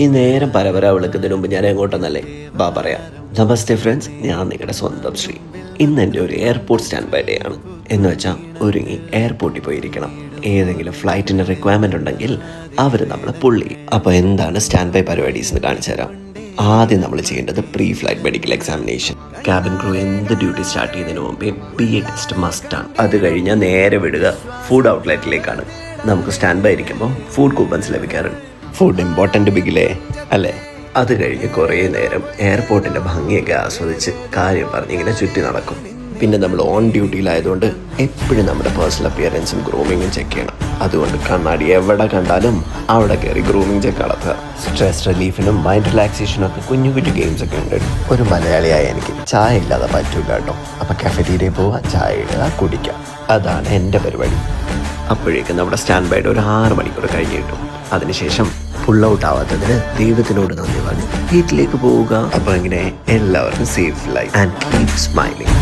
ഈ നേരം പരപര വിളിക്കുന്നതിന് മുമ്പ് ഞാൻ എങ്ങോട്ടെന്നല്ലേ പറയാം. നമസ്തേ ഫ്രണ്ട്സ്, ഞാൻ നിങ്ങളുടെ സ്വന്തം ശ്രീ. ഇന്ന് എൻ്റെ ഒരു എയർപോർട്ട് സ്റ്റാൻഡ് ബൈ ഡേ ആണ്. എന്ന് വെച്ചാൽ ഒരുങ്ങി എയർപോർട്ടിൽ പോയിരിക്കണം. ഏതെങ്കിലും ഫ്ലൈറ്റിന് റിക്വയർമെൻ്റ് ഉണ്ടെങ്കിൽ അവർ നമ്മളെ പുള്ളി. അപ്പോൾ എന്താണ് സ്റ്റാൻഡ് ബൈ പരിപാടീസ് എന്ന് കാണിച്ചു തരാം. ആദ്യം നമ്മൾ ചെയ്യേണ്ടത് pre flight medical examination. Cabin crew എന്ത് ഡ്യൂട്ടി സ്റ്റാർട്ട് ചെയ്യുന്നതിന് മുമ്പേ PA ടെസ്റ്റ് മസ്റ്റാണ്. അത് കഴിഞ്ഞാൽ നേരെ വിടുക ഫുഡ് ഔട്ട്ലെറ്റിലേക്കാണ്. നമുക്ക് സ്റ്റാൻഡ് ബൈ ഇരിക്കുമ്പോൾ ഫുഡ് കൂപ്പൺസ് ലഭിക്കാറുണ്ട്. ഫുഡ് ഇമ്പോർട്ടൻ്റ് ബിഗിലേ അല്ലേ? അത് കഴിഞ്ഞ് കുറേ നേരം എയർപോർട്ടിൻ്റെ ഭംഗിയൊക്കെ ആസ്വദിച്ച് കാര്യം പറഞ്ഞിങ്ങനെ ചുറ്റി നടക്കും. പിന്നെ നമ്മൾ ഓൺ ഡ്യൂട്ടിയിലായതുകൊണ്ട് എപ്പോഴും നമ്മുടെ പേഴ്സണൽ അപ്പിയറൻസും ഗ്രൂമിങ്ങും ചെക്ക് ചെയ്യണം. അതുകൊണ്ട് കണ്ണാടി എവിടെ കണ്ടാലും അവിടെ കയറി ഗ്രൂമിങ് ചെക്ക് നടത്തുക. സ്ട്രെസ് റിലീഫിനും മൈൻഡ് റിലാക്സേഷനും ഒക്കെ കുഞ്ഞു കുഞ്ഞു ഗെയിംസ് ഒക്കെ ഉണ്ട്. ഒരു മലയാളിയായ എനിക്ക് ചായ ഇല്ലാതെ പറ്റൂല കേട്ടോ. അപ്പം കഫറ്റീരിയയിൽ പോവുക, ചായ ഇടുക, കുടിക്കുക. അതാണ് എൻ്റെ പരിപാടി. അപ്പോഴേക്കും നമ്മുടെ സ്റ്റാൻഡ് ബൈയുടെ ഒരു 6 മണിക്കൂർ കഴിഞ്ഞ് കിട്ടും. അതിനുശേഷം ഫുൾ ഔട്ട് ആവാത്തതിന് ദൈവത്തിനോട് നന്ദി പറഞ്ഞ് വീട്ടിലേക്ക് പോവുക. അപ്പോൾ ഇങ്ങനെ എല്ലാവർക്കും safe life and keep smiling.